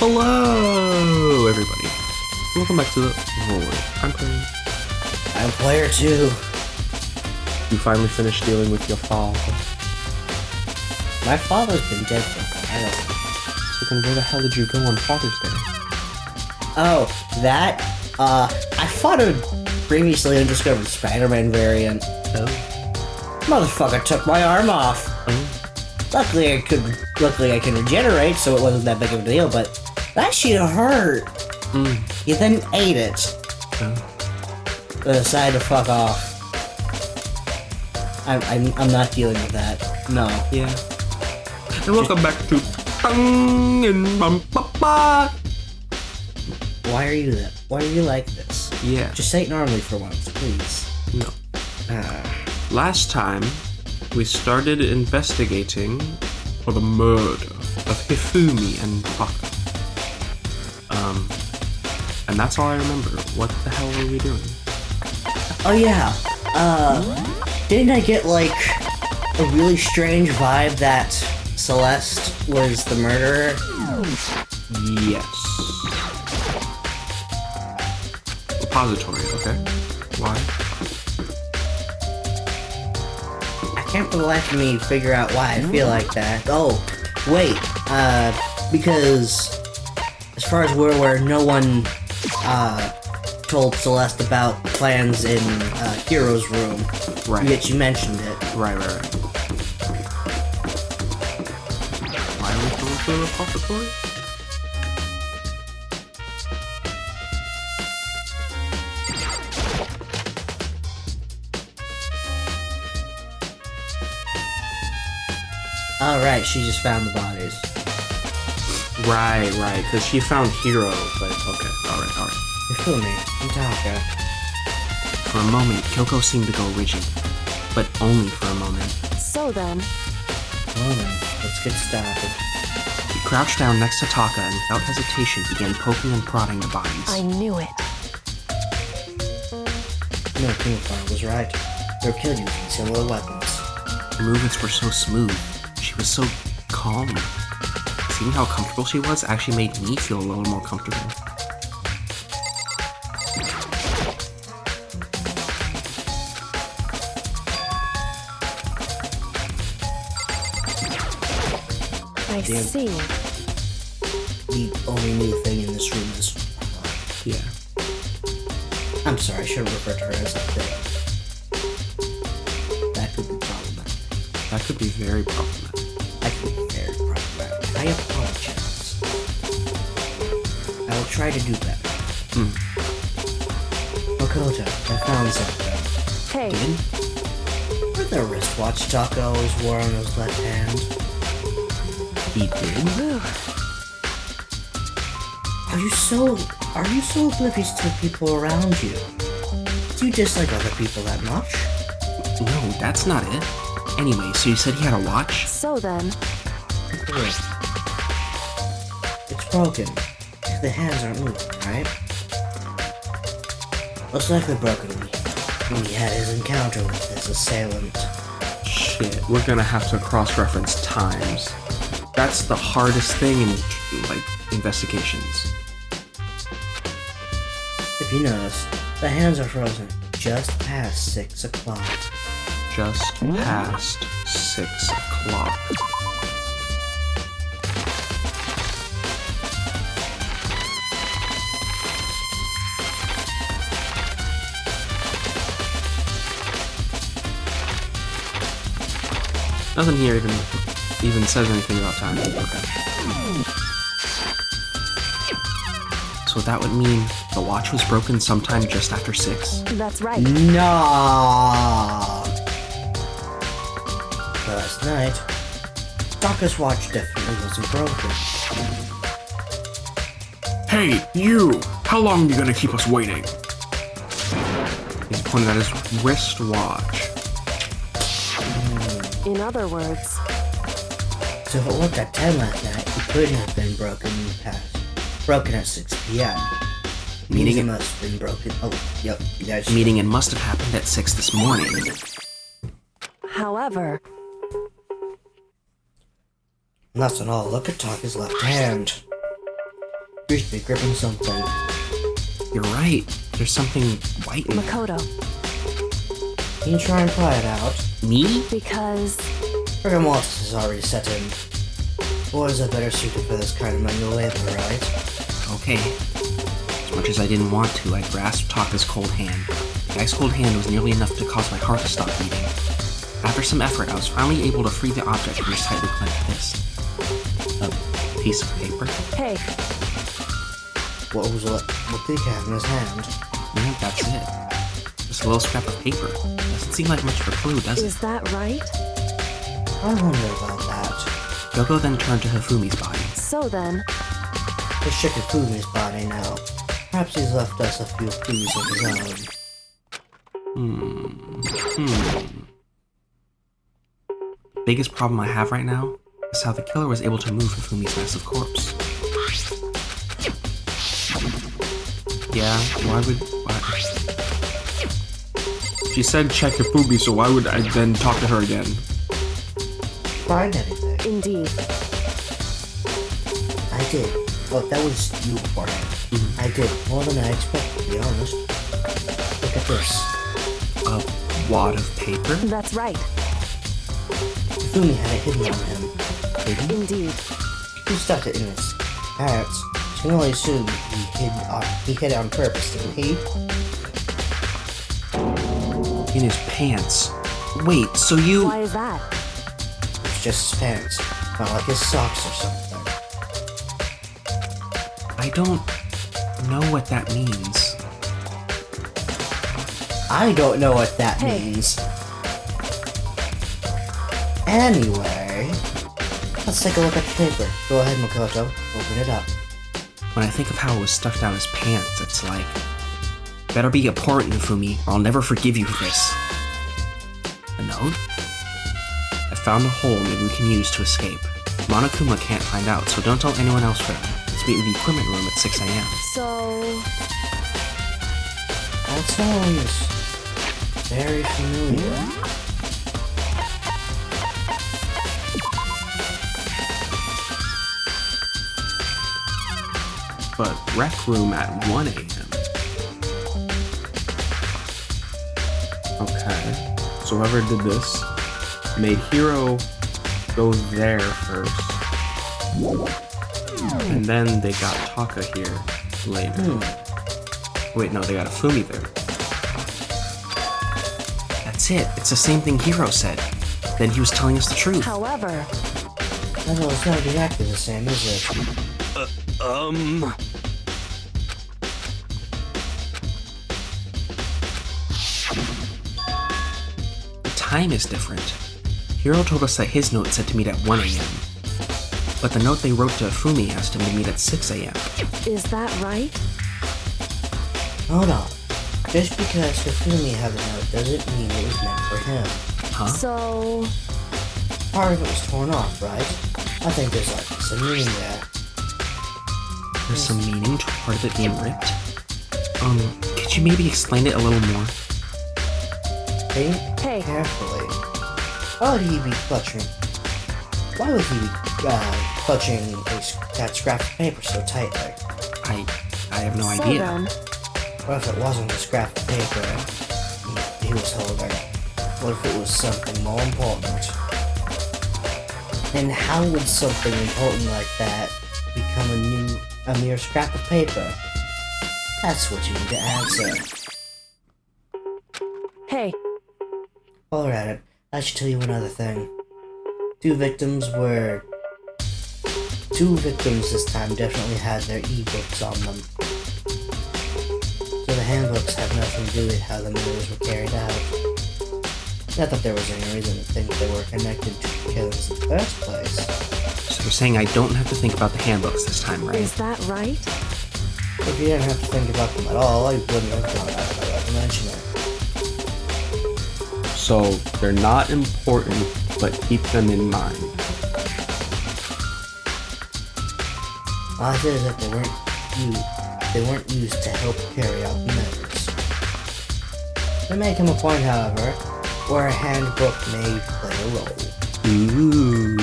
Hello, everybody. Welcome back to the Void. I'm playing. I'm player 2. You finally finished dealing with your father. My father's been dead for a while. So then where the hell did you go on Father's Day? Oh, that? I fought a previously undiscovered Spider-Man variant. Oh. Motherfucker took my arm off. Oh. Luckily I can regenerate, so it wasn't that big of a deal, but that shit hurt. You then ate it. But decided to fuck off. I'm not dealing with that. No. Yeah. And welcome back to Bang and Bam. Why are you that? Why are you like this? Yeah. Just say it normally for once, please. No. Last time, we started investigating for the murder of Hifumi and Taka. And that's all I remember. What the hell were we doing? Oh yeah, didn't I get, like, a really strange vibe that Celeste was the murderer? Yes. Repository, okay. Why? I can't for the life of me figure out why I feel like that. Oh, wait, because as far as we're aware, no one, told Celeste about plans in, Hero's room. Right. Yet you mentioned it. Right. Why are we going to the repository? Alright, she just found the bodies. Right, because she found Hero, but okay, alright. Hifumi and Taka. For a moment, Kyoko seemed to go rigid, but only for a moment. So then... Well then, let's get started. He crouched down next to Taka and without hesitation began poking and prodding the bodies. I knew it. No, Kumafar was right. They were killed using similar weapons. Her movements were so smooth. She was so calm. Seeing how comfortable she was actually made me feel a little more comfortable. I see. The only new thing in this room is... Yeah. I'm sorry, I should have referred to her as a thing. That could be problematic. That could be very problematic. That could be very problematic. I apologize. I will try to do better. Makoto, I found something. Hey, Were the wristwatch Taka always wore on his left hand? He did? whew, Are you so oblivious to the people around you? Do you dislike other people that much? No, that's not it. Anyway, so you said he had a watch? so then... It's broken. The hands aren't moving, right? Most likely broken when he had his encounter with his assailant. Shit, we're gonna have to cross-reference times. That's the hardest thing in, like, investigations. If you notice, the hands are frozen just past 6 o'clock. Just past 6 o'clock. Nothing here even says anything about time. Okay. So that would mean the watch was broken sometime just after 6? That's right. No. Last night, Taka's watch definitely wasn't broken. Hey, you! How long are you gonna keep us waiting? He's pointing at his wristwatch. In other words... So if it looked at 10 last night, it couldn't have been broken at 6 p.m. Meaning it must have been broken. Oh, yep, you guys. Meaning it must have happened at 6 this morning. However... And that's not all. Look at Taka's left hand. appears to be gripping something. You're right. There's something white in there. Makoto. Can you try and pry it out? Me? Because Rigamortis is already set in. Boys are better suited for this kind of manual labor, right? Okay. As much as I didn't want to, I grasped Taka's cold hand. The ice cold hand was nearly enough to cause my heart to stop beating. After some effort, I was finally able to free the object from his tightly clenched fist. A piece of paper? hey, What did he have in his hand? Yeah, that's it. Just a little scrap of paper. Doesn't seem like much of a clue, does it? is that right? I wonder about that. Yoko then turned to Hifumi's body. So then, Let's check Hifumi's body now. Perhaps he's left us a few clues of his own. Biggest problem I have right now is how the killer was able to move Hifumi's massive corpse. Yeah, why? She said check Hifumi, so why would I then talk to her again? Find anything? indeed. I did. Look, that was you beforehand. I did. More than I expected, to be honest. Look at this. A wad of paper? That's right. Hifumi had it hidden on him. Hidden? Indeed. He stuffed it in his pants. So you can only assume he hid it on purpose, didn't he? In his pants. Wait, so you... Why is that? It's just his pants. Not like his socks or something. I don't know what that means. I don't know what that Hey. means. Anyway, let's take a look at the paper. Go ahead, Makoto. Open it up. When I think of how it was stuffed down his pants, it's like... Better be important, Hifumi, or I'll never forgive you for this. A note? I found a hole maybe we can use to escape. Monokuma can't find out, so don't tell anyone else for now. Let's meet in the equipment room at 6 a.m. So, That sounds very familiar. But rec room at 1 a.m. Okay. So whoever did this made Hiro go there first. And then they got Taka here later. Wait, no, they got Hifumi there. That's it. It's the same thing Hiro said. Then he was telling us the truth. however, Well, it's not exactly the same, is it? The time is different. Hiro told us that his note said to meet at 1 a.m. But the note they wrote to Hifumi has to meet at 6 a.m. is that right? Hold on. Just because Hifumi had the note doesn't mean it was meant for him. Huh? So, Part of it was torn off, right? I think there's like some meaning there. There's some meaning to part of it being ripped. Could you maybe explain it a little more? Think hey, carefully. Why would he be clutching? Why would he be clutching that scrap of paper so tightly? I have no so idea. then, What if it wasn't a scrap of paper he was holding? What if it was something more important? And how would something important like that become a mere scrap of paper? That's what you need to answer. hey, While we're at it, I should tell you another thing. Two victims this time definitely had their e-books on them. So the handbooks have nothing to do with how the murders were carried out. Not that there was any reason to think they were connected to the killings in the first place. So you're saying I don't have to think about the handbooks this time, right? is that right? If you didn't have to think about them at all, I wouldn't have gone out of my way to mention it. So they're not important, but keep them in mind. I said that they weren't used to help carry out the murders. There may come a point, however, where a handbook may play a role. Ooh.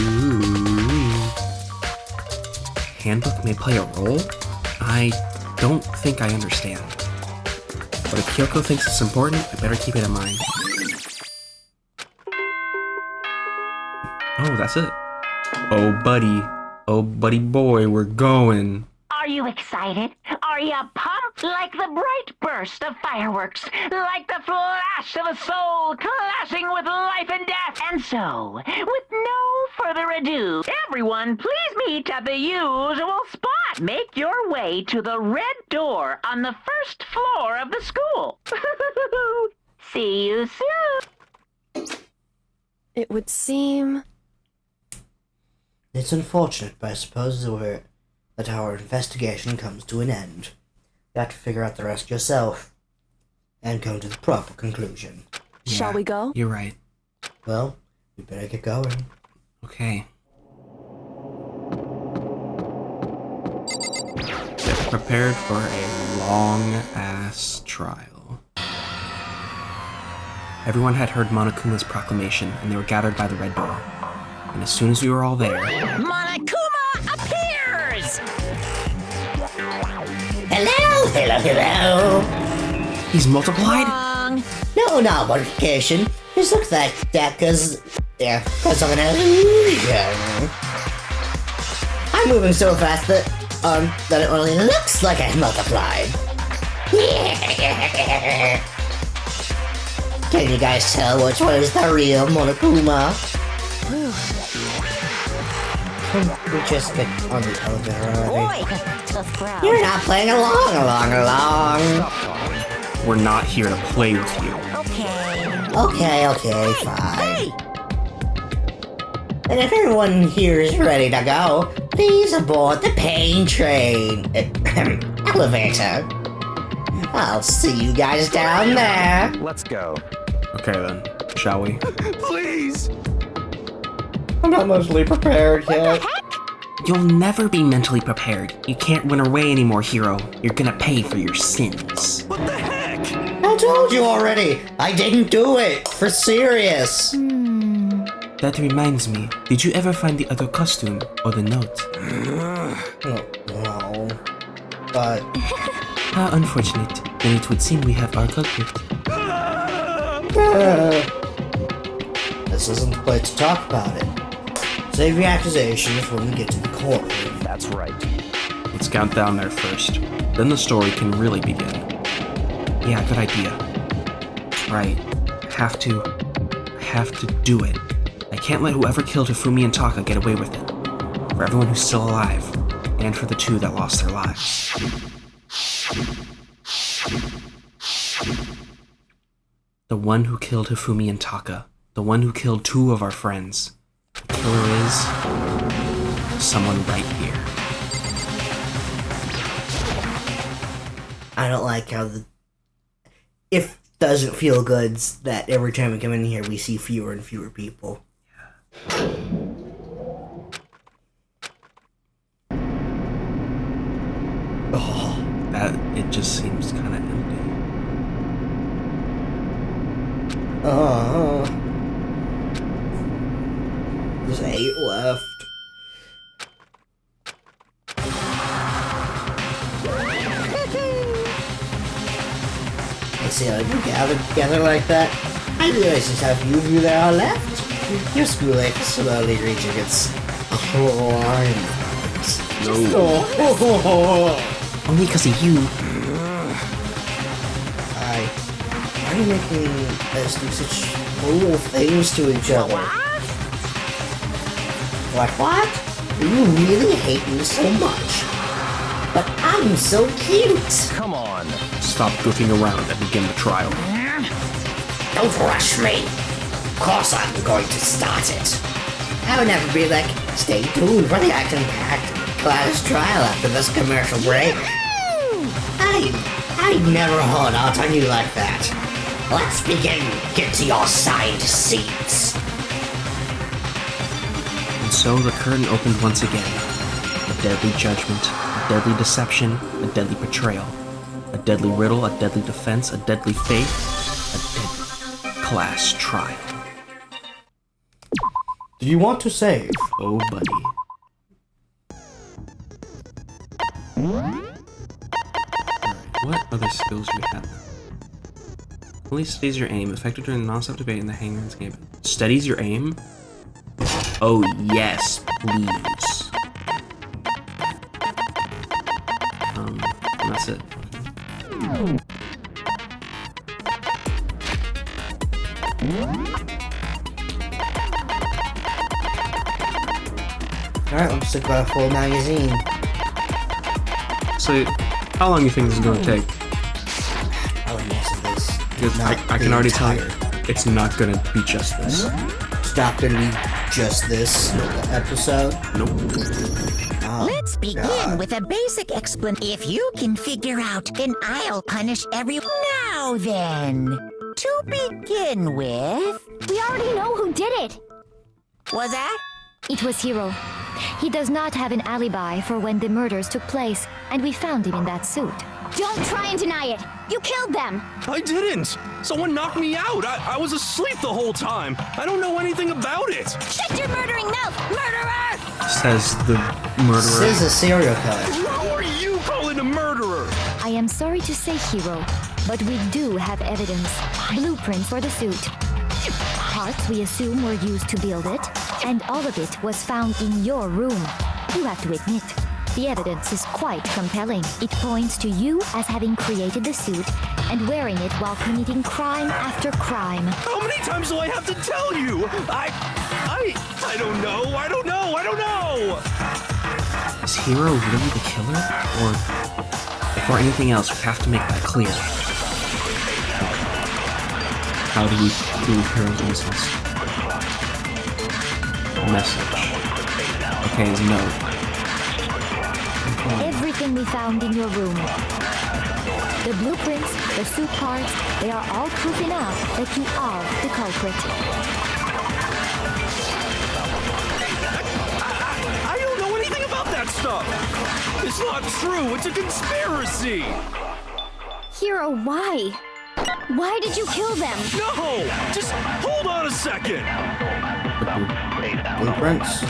Handbook may play a role? I don't think I understand. But if Kyoko thinks it's important, I better keep it in mind. Oh, that's it. Oh, buddy boy, we're going. Are you excited? Are you pumped like the bright burst of fireworks, like the flash of a soul clashing with life and death? And so, with no further ado, everyone please meet at the usual spot. Make your way to the red door on the first floor of the school. See you soon. It would seem... It's unfortunate, but I suppose that our investigation comes to an end. You have to figure out the rest yourself and come to the proper conclusion. Shall we go? You're right. Well, we better get going. Okay. Get prepared for a long-ass trial. Everyone had heard Monokuma's proclamation, and they were gathered by the red door. And as soon as we were all there... Monokuma appears! Hello! He's multiplied? Wrong. No, not modification. Just looks like that because of an illusion. I'm moving so fast that it only looks like I multiplied. Can you guys tell which one is the real Monokuma? Can we just get on the elevator already? Boy, tough crowd. You're not playing along. We're not here to play with you. Okay, fine. And if everyone here is ready to go, please aboard the pain train. Elevator. I'll see you guys down there. Let's go. Okay then, shall we? Please! I'm not mentally prepared yet. You'll never be mentally prepared. You can't run away anymore, hero. You're gonna pay for your sins. What the heck? I told you already. I didn't do it. For serious. That reminds me, did you ever find the other costume or the note? No. But How unfortunate. Then it would seem we have our culprit. this isn't the place to talk about it. Save your accusations when we get to the courtroom. That's right. Let's count down there first. Then the story can really begin. Yeah, good idea. Right. I have to do it. I can't let whoever killed Hifumi and Taka get away with it. For everyone who's still alive, and for the two that lost their lives. The one who killed Hifumi and Taka. The one who killed two of our friends. The killer is... someone right here. I don't like how it doesn't feel good that every time we come in here we see fewer and fewer people. Oh, That, it just seems kind of empty. There's 8 left. I see how you gathered together like that. I realize just how few of you there are left. Your school life is slowly reaching its climax. Only because of you. Why are you making us do such cruel things to each other? What? You really hate me so much. But I'm so cute. Come on. Stop goofing around and begin the trial. Don't rush me. Of course I'm going to start it. I would never be like, stay tuned for the action-packed class trial after this commercial break. I'd never hold out on you like that. Let's begin. Get to your assigned seats. And so the curtain opened once again. A deadly judgment, a deadly deception, a deadly betrayal, a deadly riddle, a deadly defense, a deadly faith, a deadly class trial. Do you want to save? Oh, buddy. What other skills do you have? Only steadies your aim, effective during the non-stop debate in the Hangman's game. Steadies your aim? Oh yes, please. And that's it. Alright, let's take a full magazine. So, how long do you think this is going to take? Probably most of this. Because Not I can the already tell you, entire- it's not going to be just this. It's not gonna be just this episode. Nope. Oh, Let's begin God. with a basic explanation. If you can figure out, then I'll punish everyone. Now then, to begin with, We already know who did it. was that? It was Hiro. He does not have an alibi for when the murders took place, and we found him in that suit. Don't try and deny it. You killed them. I didn't! Someone knocked me out! I was asleep the whole time! I don't know anything about it! Shut your murdering mouth, murderer! Says the murderer. This is a serial killer. Who are you calling a murderer? I am sorry to say, Hiro, but we do have evidence. Blueprints for the suit. Parts we assume were used to build it, and all of it was found in your room. You have to admit, the evidence is quite compelling. It points to you as having created the suit and wearing it while committing crime after crime. How many times do I have to tell you? I don't know! I don't know! I don't know! Is Hiro really the killer? Or before anything else, we have to make that clear. How do we prove Hiro's innocence? Message. Okay, is no. Everything we found in your room. The blueprints, the suit parts, they are all proof enough that you are the culprit. I don't know anything about that stuff! It's not true! It's a conspiracy! Hiro, why? Why did you kill them? No! Just hold on a second! Blueprints.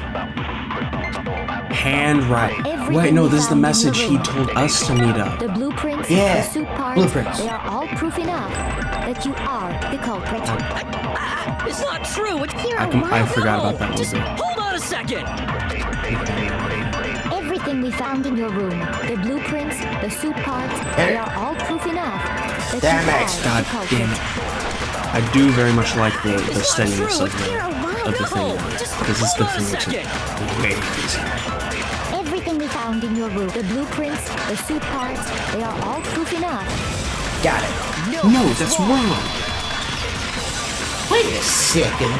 Handwriting. Everything Wait, no, we this is the found in message your he room. told us to meet up. The blueprints, Yeah, the suit parts, blueprints. they are all proof enough that you are the culprit. It's not true. It's Hiro, I why? forgot about that Just little bit. hold on a second. Everything we found in your room, the blueprints, the suit parts, they are all proof enough that Damn you it. are God the culprit. damn it. I do very much like the steadiness true. of the Hiro, why? thing. Just Because this hold on a thing makes it second. way easier. Everything we found in your room, the blueprints, the suit parts, they are all proof enough. Got it. No, that's wrong. Wait a second.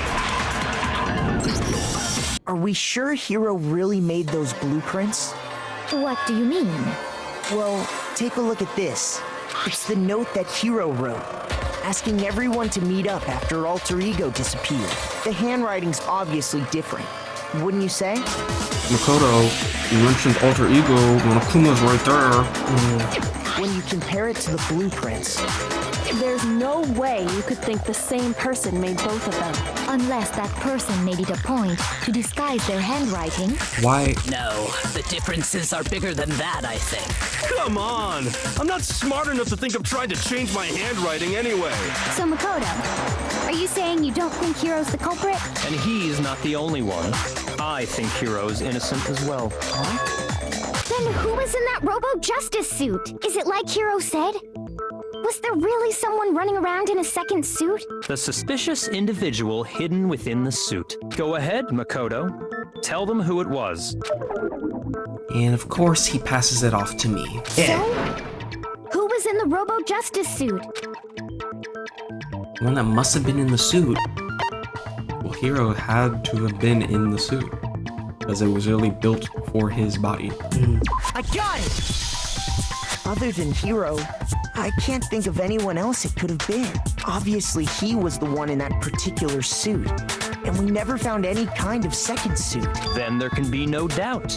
Are we sure Hiro really made those blueprints? What do you mean? Well, take a look at this. It's the note that Hiro wrote, asking everyone to meet up after Alter Ego disappeared. The handwriting's obviously different, wouldn't you say? Makoto, you mentioned Alter Ego, Monokuma's right there. When you compare it to the blueprints, There's no way you could think the same person made both of them. Unless that person made it a point to disguise their handwriting. Why? No, the differences are bigger than that, I think. Come on! I'm not smart enough to think of trying to change my handwriting anyway. So Makoto, are you saying you don't think Hiro's the culprit? And he's not the only one. I think Hiro's innocent as well. Then who was in that Robo-Justice suit? Is it like Hiro said? Was there really someone running around in a second suit? The suspicious individual hidden within the suit. Go ahead, Makoto. Tell them who it was. And of course, he passes it off to me. Yeah. So, who was in the Robo-Justice suit? One that must have been in the suit. Well, Hiro had to have been in the suit. Because it was really built for his body. I got it! Other than Hiro, I can't think of anyone else it could have been. Obviously, he was the one in that particular suit, and we never found any kind of second suit. Then there can be no doubt.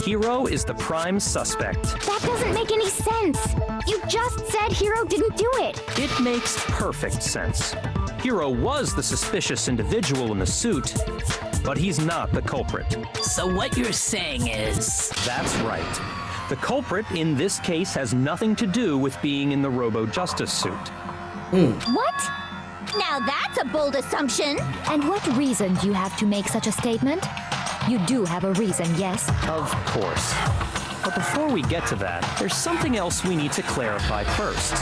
Hiro is the prime suspect. That doesn't make any sense. You just said Hiro didn't do it. It makes perfect sense. Hiro was the suspicious individual in the suit, but he's not the culprit. So what you're saying is... That's right. The culprit in this case has nothing to do with being in the Robo-Justice suit. What? Now that's a bold assumption. And what reason do you have to make such a statement? You do have a reason, yes? Of course. But before we get to that, there's something else we need to clarify first.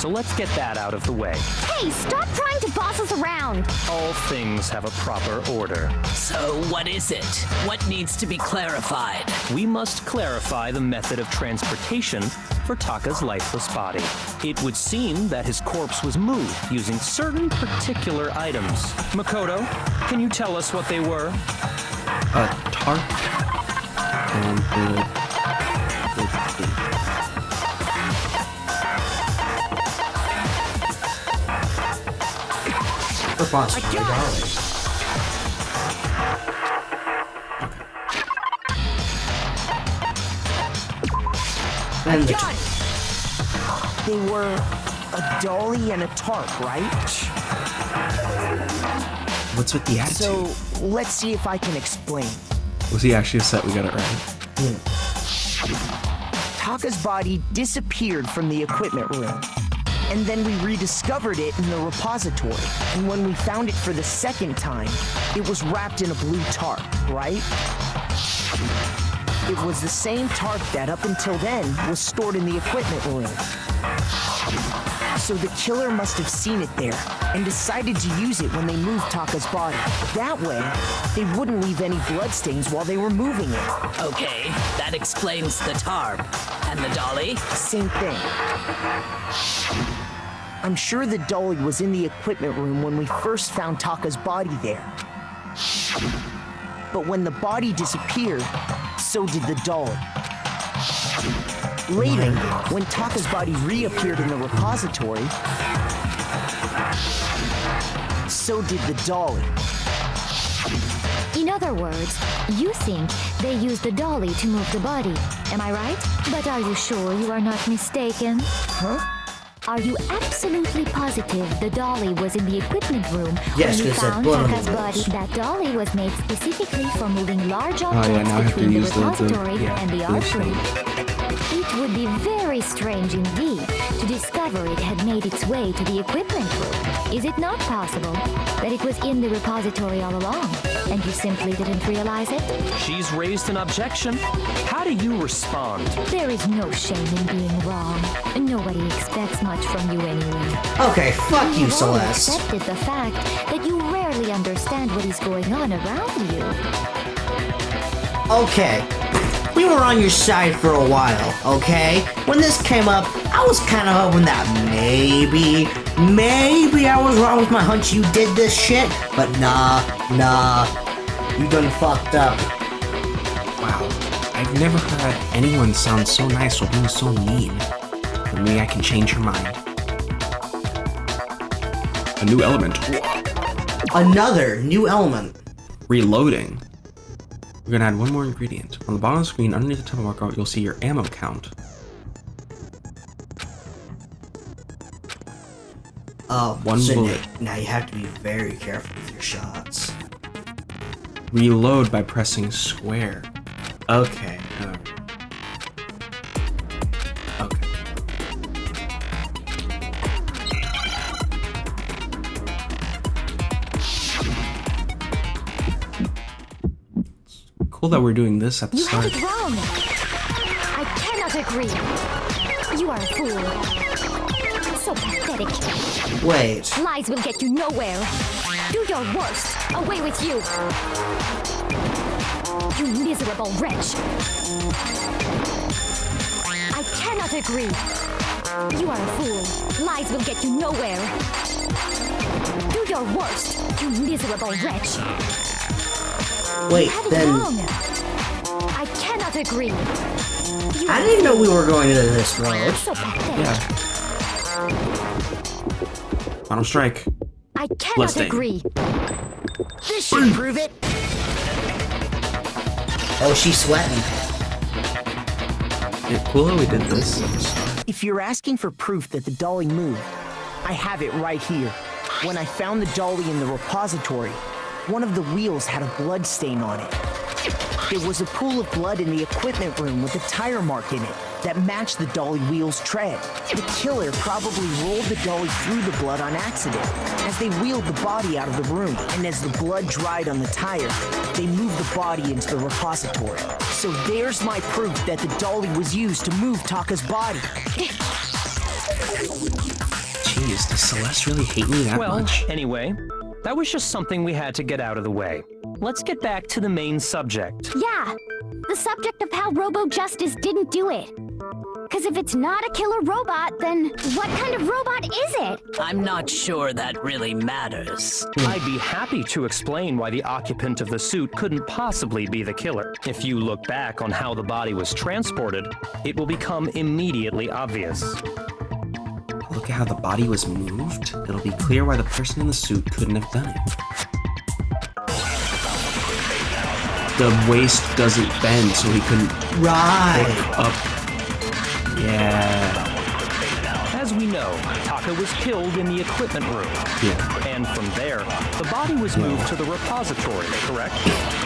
So let's get that out of the way. Hey, stop trying to boss us around. All things have a proper order. So what is it? What needs to be clarified? We must clarify the method of transportation for Taka's lifeless body. It would seem that his corpse was moved using certain particular items. Makoto, can you tell us what they were? A tarp and the Repository dolly. And the They were a dolly and a tarp, right? What's with the attitude? So let's see if I can explain. Was he actually upset we got it right? Taka's body disappeared from the equipment room, and then we rediscovered it in the repository. And when we found it for the second time, it was wrapped in a blue tarp, right? It was the same tarp that up until then was stored in the equipment room. So the killer must have seen it there and decided to use it when they moved Taka's body. That way, they wouldn't leave any bloodstains while they were moving it. Okay, that explains the tarp. And the dolly? Same thing. I'm sure the dolly was in the equipment room when we first found Taka's body there. But when the body disappeared, so did the dolly. Later, when Taka's body reappeared in the repository, so did the dolly. In other words, you think they used the dolly to move the body. Am I right? But are you sure you are not mistaken? Huh? Are you absolutely positive the dolly was in the equipment room Yes, when you because that found blood on the Taka's body? walls. That dolly was made specifically for moving large yeah, objects now I have to between the use the- repository yeah, and the the art room. It would be very strange indeed to discover it had made its way to the equipment room. Is it not possible that it was in the repository all along, and you simply didn't realize it? She's raised an objection. How do you respond? There is no shame in being wrong. Nobody expects much from you anyway. Okay, fuck you, You've only Celeste. accepted the fact that you rarely understand what is going on around you. Okay. We were on your side for a while, okay? When this came up, I was kind of hoping that maybe I was wrong with my hunch you did this shit, but nah, you done fucked up. Wow. I've never heard anyone sound so nice or being so mean. For me, I can change her mind. A new element. Another new element. Reloading. We're gonna add one more ingredient. On the bottom of the screen, underneath the tempo marker, you'll see your ammo count. Oh, One so bullet. now you have to be very careful with your shots. Reload by pressing square. Okay. Okay. Cool that we're doing this at the You have start. it wrong. I cannot agree. You are a fool. So pathetic. Wait. Lies will get you nowhere. Do your worst. Away with you. You miserable wretch. I cannot agree. You are a fool. Lies will get you nowhere. Do your worst, you miserable wretch. Wait, You have it then wrong. I cannot agree. You I are didn't know we were going into this road. so pathetic. Yeah. Final strike. I cannot Listing. agree. This should prove it. Oh, she's sweating. Yeah, cool that we did this. If you're asking for proof that the dolly moved, I have it right here. When I found the dolly in the repository, one of the wheels had a blood stain on it. There was a pool of blood in the equipment room with a tire mark in it that matched the dolly wheel's tread. The killer probably rolled the dolly through the blood on accident as they wheeled the body out of the room, and as the blood dried on the tire, they moved the body into the repository. So there's my proof that the dolly was used to move Taka's body. Jeez, does Celeste really hate me that Well, much? anyway, that was just something we had to get out of the way. Let's get back to the main subject. Yeah, the subject of how Robo Justice didn't do it. Because if it's not a killer robot, then what kind of robot is it? I'm not sure that really matters. I'd be happy to explain why the occupant of the suit couldn't possibly be the killer. If you look back on how the body was transported, it will become immediately obvious. Look at how the body was moved. It'll be clear why the person in the suit couldn't have done it. The waist doesn't bend, so he couldn't pick up. Yeah. As we know, Taka was killed in the equipment room. Yeah. And from there, the body was moved to the repository, correct?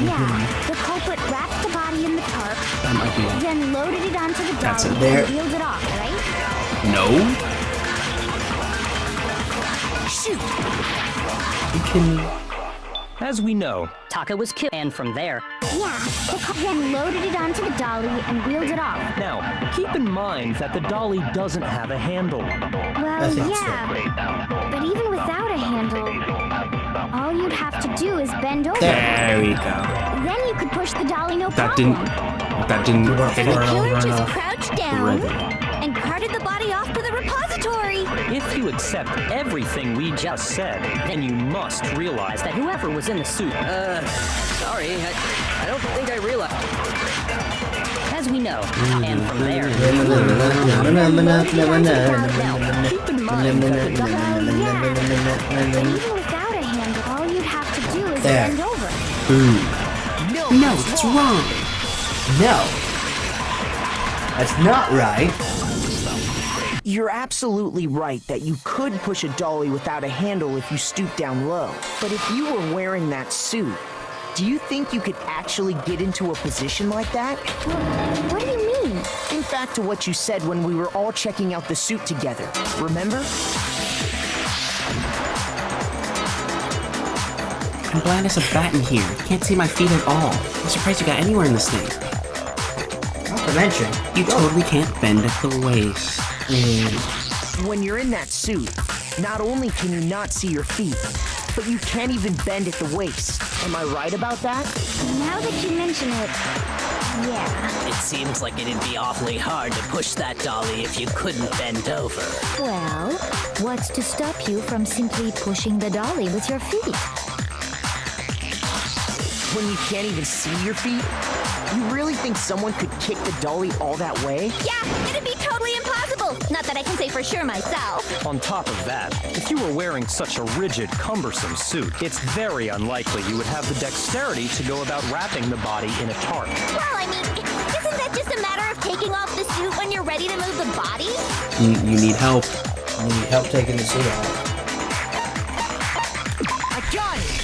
Yeah, the culprit wrapped the body in the tarp, That might be it. then loaded it onto the That's dolly it. There. and wheeled it off, right? No? Shoot! You can... As we know, Taka was killed, and from there, Yeah, then loaded it onto the dolly and wheeled it off. now, keep in mind that the dolly doesn't have a handle. Well, yeah, but even without a handle, all you'd have to do is bend over. There we go. Then you could push the dolly no That problem. didn't hit The it. killer just crouched down Ready. and carted the body off to the repository. If you accept everything we just said, then you must realize that whoever was in the suit, sorry, I don't think I realized. As we know, and from there, keep in mind But even without a handle, all you'd have to do is There. bend over. No, it's wrong. No. That's not right. You're absolutely right that you could push a dolly without a handle if you stoop down low. But if you were wearing that suit, do you think you could actually get into a position like that? What do you mean? Think back to what you said when we were all checking out the suit together. Remember? I'm blind as a bat in here. Can't see my feet at all. I'm surprised you got anywhere in this thing. Not to mention, You totally can't bend at the waist. When you're in that suit, not only can you not see your feet, but you can't even bend at the waist. Am I right about that? Now that you mention it, yeah. it seems like it'd be awfully hard to push that dolly if you couldn't bend over. Well, what's to stop you from simply pushing the dolly with your feet? When you can't even see your feet? You really think someone could kick the dolly all that way? Yeah, it'd be totally impossible. Not that I can say for sure myself. On top of that, if you were wearing such a rigid, cumbersome suit, it's very unlikely you would have the dexterity to go about wrapping the body in a tarp. Well, I mean, isn't that just a matter of taking off the suit when you're ready to move the body? You need help. you need help taking the suit off. I got it!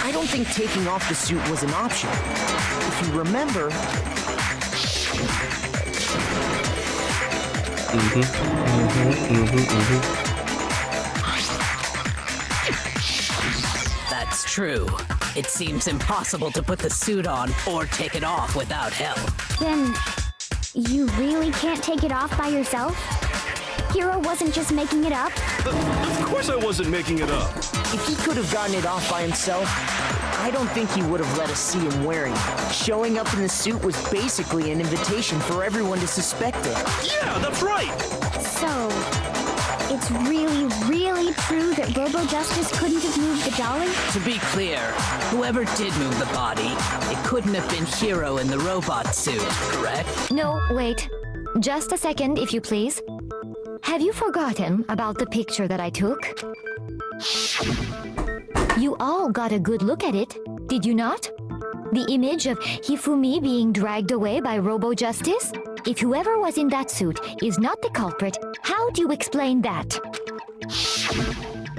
I don't think taking off the suit was an option. If you remember, That's true. It seems impossible to put the suit on or take it off without help. Then, you really can't take it off by yourself? Hero wasn't just making it up? Of course I wasn't making it up. if he could have gotten it off by himself, I don't think he would have let us see him wearing it. Showing up in the suit was basically an invitation for everyone to suspect it. Yeah, that's right. So, it's really, really true that Robo Justice couldn't have moved the dolly? To be clear, whoever did move the body, it couldn't have been Hero in the robot suit, correct? No, wait. Just a second, if you please. Have you forgotten about the picture that I took? You all got a good look at it, did you not? The image of Hifumi being dragged away by Robo Justice? If whoever was in that suit is not the culprit, how do you explain that?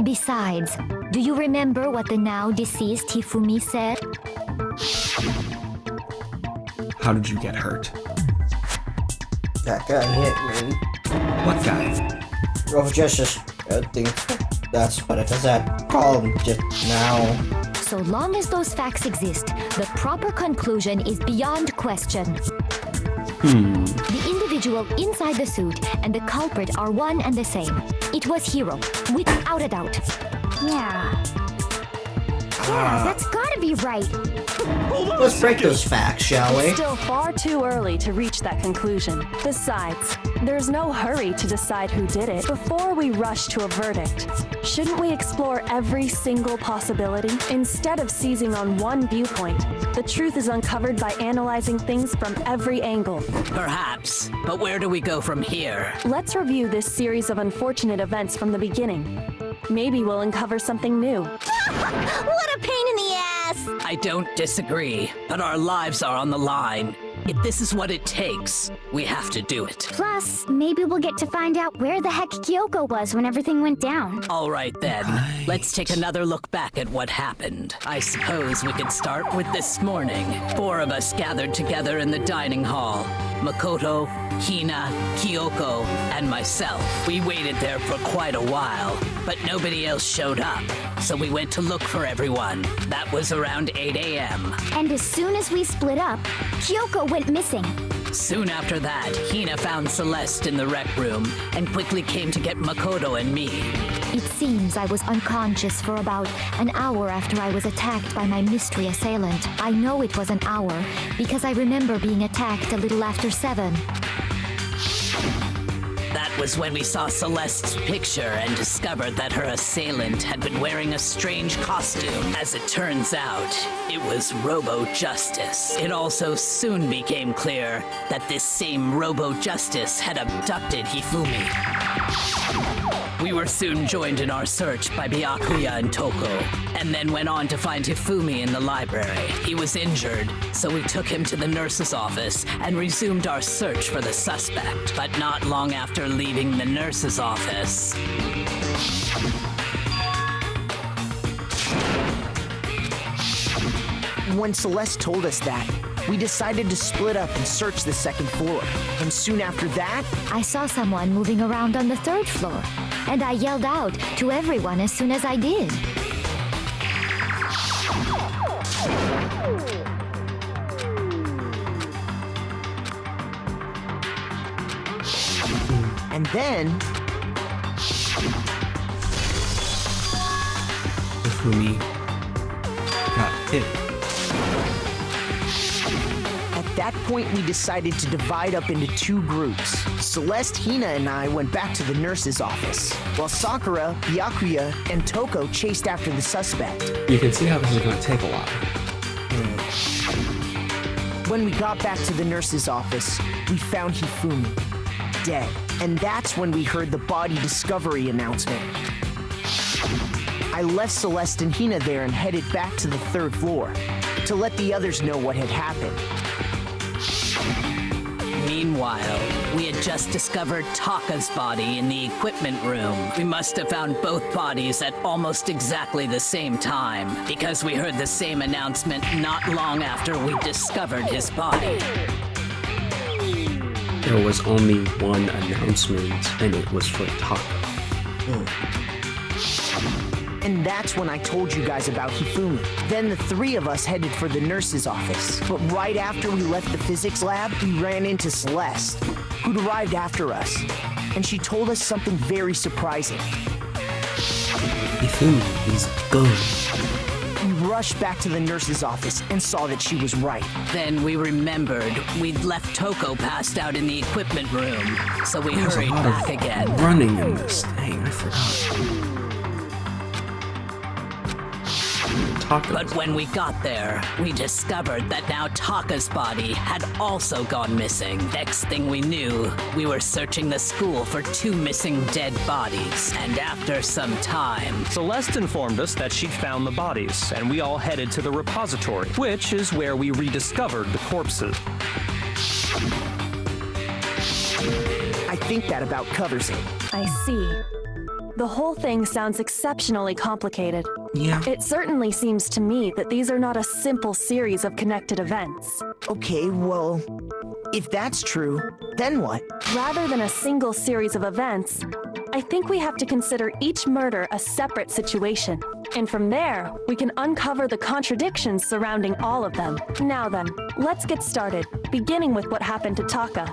Besides, do you remember what the now deceased Hifumi said? How did you get hurt? That guy hit me. What guy? Oh, just I think that's what it is. That call him just now. So long as those facts exist, the proper conclusion is beyond question. The individual inside the suit and the culprit are one and the same. It was Hiro, without a doubt. Yeah. Yeah, that's gotta be right. Let's break those facts, shall we? It's still far too early to reach that conclusion. Besides, there's no hurry to decide who did it before we rush to a verdict. Shouldn't we explore every single possibility? Instead of seizing on one viewpoint, the truth is uncovered by analyzing things from every angle. Perhaps, but where do we go from here? Let's review this series of unfortunate events from the beginning. Maybe we'll uncover something new. What a pain in the ass! I don't disagree, but our lives are on the line. If this is what it takes, we have to do it. Plus, maybe we'll get to find out where the heck Kyoko was when everything went down. All right then, let's take another look back at what happened. I suppose we could start with this morning. 4 of us gathered together in the dining hall. Makoto, Hina, Kyoko, and myself. We waited there for quite a while, but nobody else showed up. So we went to look for everyone. That was around 8 a.m. And as soon as we split up, Kyoko went missing. Soon after that, Hina found Celeste in the rec room and quickly came to get Makoto and me. It seems I was unconscious for about an hour after I was attacked by my mystery assailant. I know it was an hour because I remember being attacked a little after 7. That was when we saw Celeste's picture and discovered that her assailant had been wearing a strange costume. As it turns out, it was Robo Justice. It also soon became clear that this same Robo Justice had abducted Hifumi. We were soon joined in our search by Byakuya and Toko, and then went on to find Hifumi in the library. He was injured, so we took him to the nurse's office and resumed our search for the suspect. But not long after leaving the nurse's office, When Celeste told us that, we decided to split up and search the 2nd floor. And soon after that, I saw someone moving around on the 3rd floor, and I yelled out to everyone as soon as I did. and then, Hifumi got hit. at that point, we decided to divide up into 2 groups. Celeste, Hina, and I went back to the nurse's office, while Sakura, Byakuya, and Toko chased after the suspect. You can see how this is going to take a while. When we got back to the nurse's office, we found Hifumi, dead. And that's when we heard the body discovery announcement. I left Celeste and Hina there and headed back to the 3rd floor to let the others know what had happened. meanwhile, we had just discovered Taka's body in the equipment room. We must have found both bodies at almost exactly the same time, because we heard the same announcement not long after we discovered his body. There was only one announcement, and it was for Taka. And that's when I told you guys about Hifumi. Then the 3 of us headed for the nurse's office. But right after we left the physics lab, we ran into Celeste, who'd arrived after us. And she told us something very surprising. Hifumi is gone. We rushed back to the nurse's office and saw that she was right. Then we remembered we'd left Toko passed out in the equipment room, so we There's hurried a lot back of again. running in this thing, I forgot. But when we got there, we discovered that now Taka's body had also gone missing. Next thing we knew, we were searching the school for 2 missing dead bodies. And after some time, Celeste informed us that she'd found the bodies, and we all headed to the repository, which is where we rediscovered the corpses. I think that about covers it. I see. The whole thing sounds exceptionally complicated. Yeah. It certainly seems to me that these are not a simple series of connected events. Okay, well, if that's true, then what? Rather than a single series of events, I think we have to consider each murder a separate situation. And from there, we can uncover the contradictions surrounding all of them. Now then, let's get started, beginning with what happened to Taka.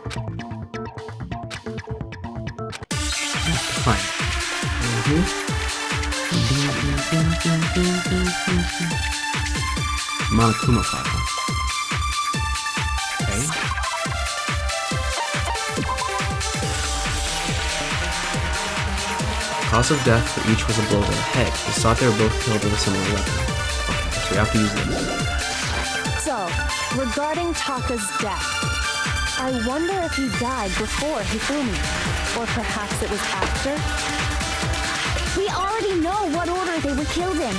Fine. Monokuma file. Okay. Cause of death for each was a blow to the head. It's thought they were both killed with a similar weapon. Okay, so we have to use this. So, regarding Taka's death, I wonder if he died before Hifumi, or perhaps it was after? We already know what order they were killed in.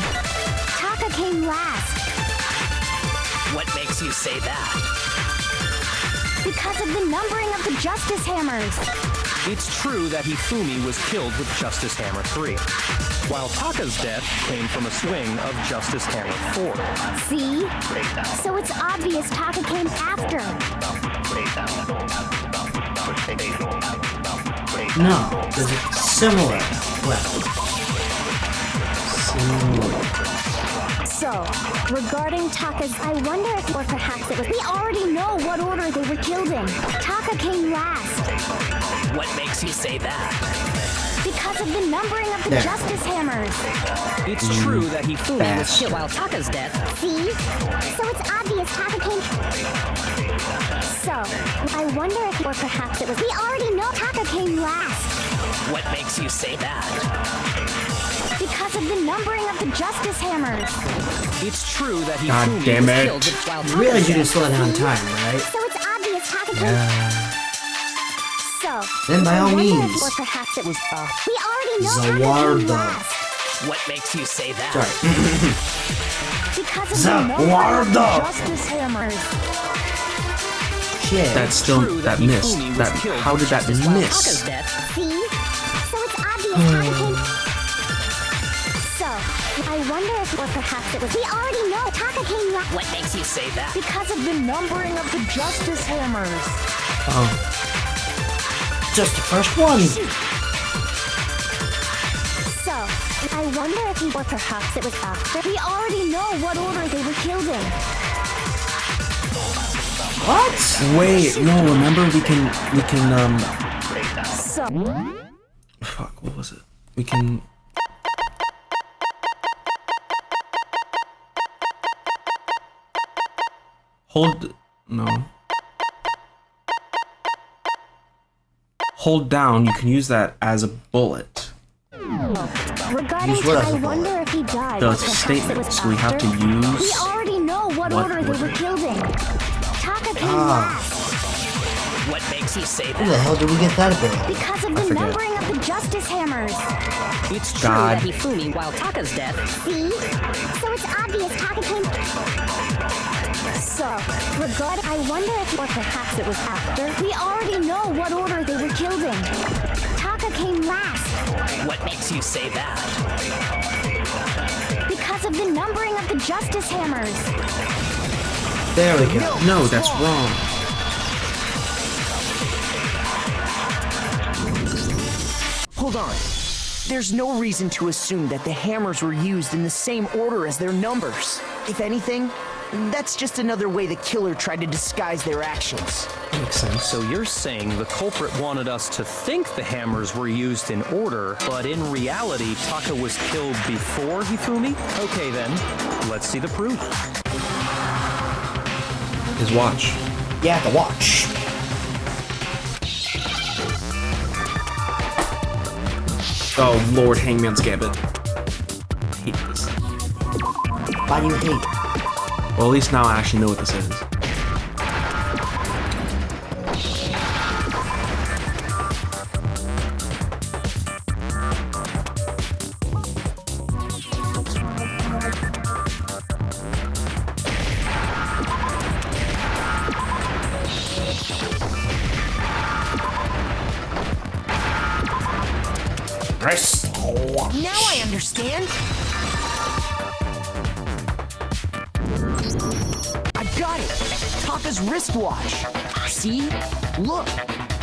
Taka came last. What makes you say that? Because of the numbering of the Justice Hammers. It's true that Hifumi was killed with Justice Hammer 3, while Taka's death came from a swing of Justice Hammer 4. See? So it's obvious Taka came after. No, there's a similar weapon. So, regarding Taka's, I wonder if, or perhaps it was, we already know what order they were killed in. Taka came last. What makes you say that? Because of the numbering of the There. Justice Hammers. It's true that Hifumi was killed While Taka's death, See? So it's obvious Taka came... So, I wonder if, or perhaps it was, we already know Taka came last. what makes you say that? Because of the numbering of the Justice Hammers. It's true that God Hifumi damn was it. killed with while You really Taka's should have death. slowed down time, right? So it's obvious Taka came... So, Then by I all wonder if, means. or perhaps it was, we already know Taka came Zawardo. last. What makes you say that? Sorry. Because of the numbering of the Zawardo. Justice Hammers. Shit. That's still True that that missed. Hifumi was That killed how did that Taka's miss? death, See? So it's obvious Taka came... So, I wonder if, or perhaps it was, we already know Taka came last. what makes you say that? Because of the numbering of the Justice Hammers. Oh, Just the first one. So, I wonder if he, or perhaps it was after. We already know what order they were killed in. What? wait, no. Remember, we can So, fuck. What was it? We can. Hold. No. Hold down. You can use that as a bullet. regarding, Use what as I a wonder bullet? if he died. The or perhaps it statement. was So we have to after. use. We already know what What order they order? were killed in. Taka came Ah. last. What makes you say Where the that? hell did we get that ability? Because of the forget. numbering of the Justice Hammers. It's true God. that Hifumi, while Taka's death, See? So it's obvious Taka came... So, I wonder if, or perhaps it was after. We already know what order they were killed in. Taka came last. what makes you say that? Because of the numbering of the Justice Hammers. There we go. No, that's wrong. Hold on. There's no reason to assume that the hammers were used in the same order as their numbers. If anything, that's just another way the killer tried to disguise their actions. Makes sense. So you're saying the culprit wanted us to think the hammers were used in order, but in reality, Taka was killed before Hifumi? Okay then, let's see the proof. His watch. Yeah, the watch. Oh Lord, Hangman's Gambit. I hate this. Why do you hate it? Well, at least now I actually know what this is. Now I understand. I've got it. Taka's wristwatch. See? Look.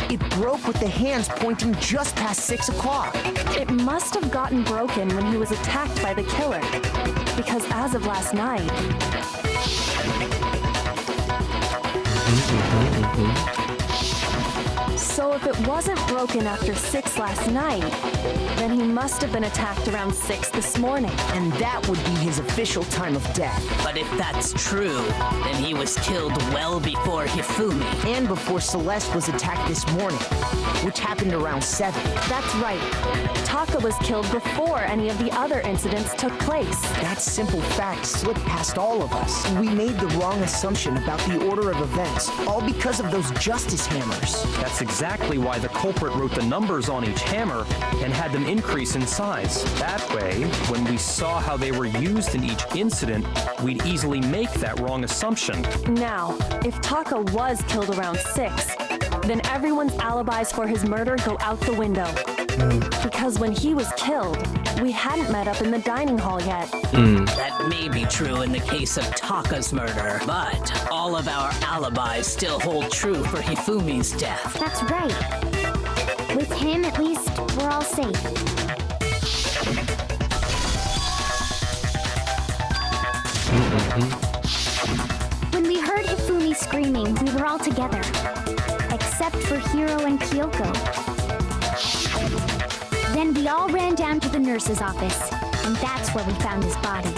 It broke with the hands pointing just past 6 o'clock. It must have gotten broken when he was attacked by the killer. Because as of last night, so if it wasn't broken after 6 last night, then he must have been attacked around 6 this morning. And that would be his official time of death. But if that's true, then he was killed well before Hifumi. And before Celeste was attacked this morning, which happened around 7. That's right. Taka was killed before any of the other incidents took place. That simple fact slipped past all of us. We made the wrong assumption about the order of events, all because of those justice hammers. That's exactly why the culprit wrote the numbers on each hammer and had them increase in size. That way, when we saw how they were used in each incident, we'd easily make that wrong assumption. Now, if Taka was killed around 6, then everyone's alibis for his murder go out the window. Because when he was killed, we hadn't met up in the dining hall yet. That may be true in the case of Taka's murder, but all of our alibis still hold true for Hifumi's death. That's right. With him, at least, we're all safe. When we heard Hifumi screaming, we were all together. Except for Hiro and Kyoko. Then we all ran down to the nurse's office, and that's where we found his body.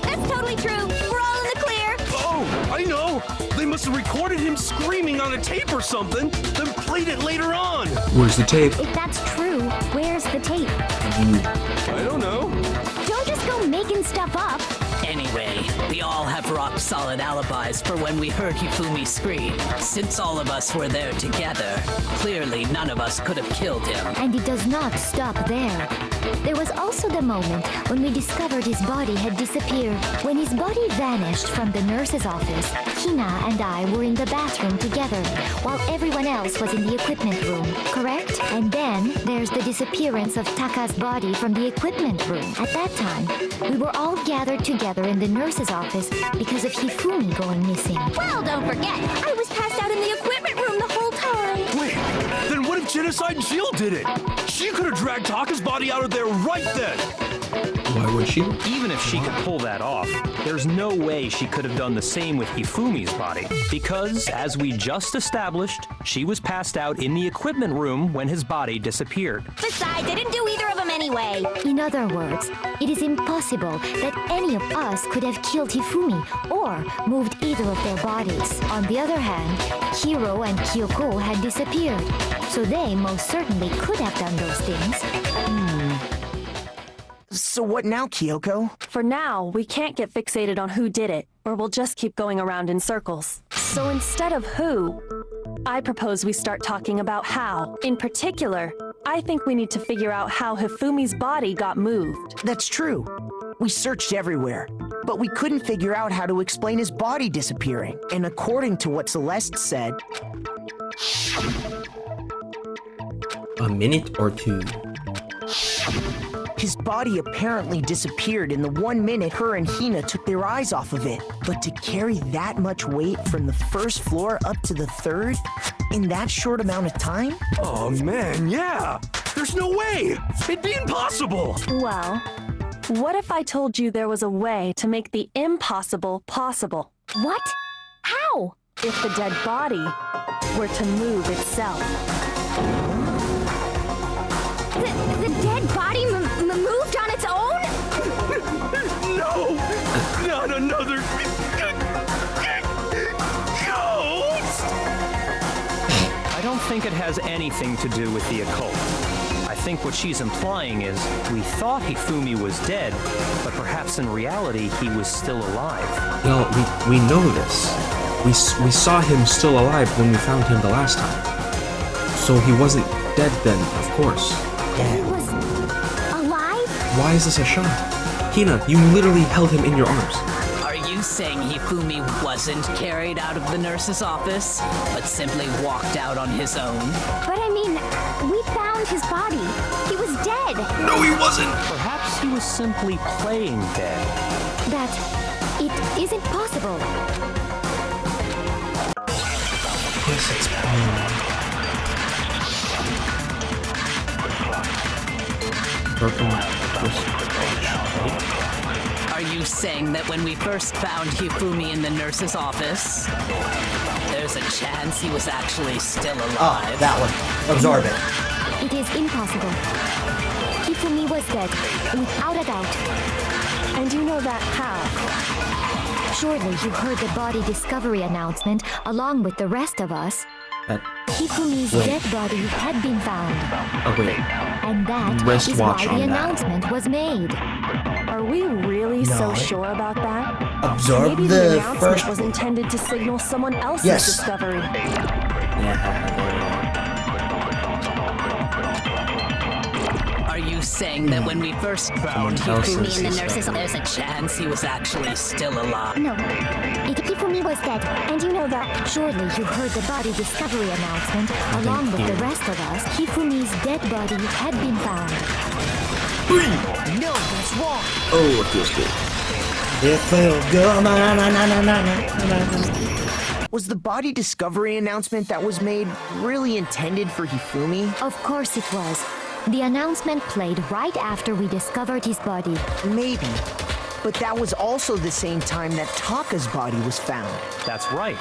That's totally true. We're all in the clear. Oh, I know! They must have recorded him screaming on a tape or something, then played it later on! Where's the tape? If that's true, where's the tape? I don't know. Don't just go making stuff up. Anyway, we all have rock-solid alibis for when we heard Hifumi scream. Since all of us were there together, clearly none of us could have killed him. And it does not stop there. There was also the moment when we discovered his body had disappeared. When his body vanished from the nurse's office, Hina and I were in the bathroom together, while everyone else was in the equipment room, correct? And then there's the disappearance of Taka's body from the equipment room. At that time, we were all gathered together in the nurse's office because of Hifumi going missing. Well, don't forget, I was passed out in the equipment room the whole time. Wait, then what if Genocide Jill did it? She could have dragged Taka's body out of there right then! Why would she? Even if she could pull that off, there's no way she could have done the same with Hifumi's body. Because, as we just established, she was passed out in the equipment room when his body disappeared. Besides, I didn't do either of them anyway. In other words, it is impossible that any of us could have killed Hifumi or moved either of their bodies. On the other hand, Hiro and Kyoko had disappeared, so they most certainly could have done those things. So what now, Kyoko? For now, we can't get fixated on who did it, or we'll just keep going around in circles. So instead of who, I propose we start talking about how. In particular, I think we need to figure out how Hifumi's body got moved. That's true. We searched everywhere, but we couldn't figure out how to explain his body disappearing. And according to what Celeste said, A minute or two. his body apparently disappeared in the 1 minute her and Hina took their eyes off of it. But to carry that much weight from the first floor up to the third in that short amount of time? Oh man, yeah! There's no way! It'd be impossible! Well, what if I told you there was a way to make the impossible possible? What? How? If the dead body were to move itself. The dead body moved on its own? No! Not another ghost! I don't think it has anything to do with the occult. I think what she's implying is we thought Hifumi was dead, but perhaps in reality he was still alive. Well, we know this. We saw him still alive when we found him the last time. So he wasn't dead then, of course. He was alive? Why is this a shock? Hina, you literally held him in your arms. Are you saying Hifumi wasn't carried out of the nurse's office, but simply walked out on his own? But I mean, we found his body. He was dead. No, he wasn't! Perhaps he was simply playing dead. That it isn't possible. guess it's Purple. Are you saying that when we first found Hifumi in the nurse's office, there's a chance he was actually still alive? Oh, that one. Absorb it. It is impossible. Hifumi was dead, without a doubt. And you know that how? Surely you heard the body discovery announcement along with the rest of us. That. Hifumi's dead body had been found. Oh wait. And that Wristwatch is why on the that. announcement was made. Are we really so sure about that? Absorb Maybe the the announcement first. was intended to signal someone else's Yes. discovery. Are you saying that when we first found Someone Hifumi else's in the nurse's discovery. office, there's a chance he was actually still alive? No. Hifumi was dead, and you know that. Surely you heard the body discovery announcement along with the rest of us. Hifumi's dead body had been found. No, that's wrong. Oh, it feels good. It feels good. Was the body discovery announcement that was made really intended for Hifumi? Of course it was. The announcement played right after we discovered his body. Maybe. But that was also the same time that Taka's body was found. That's right.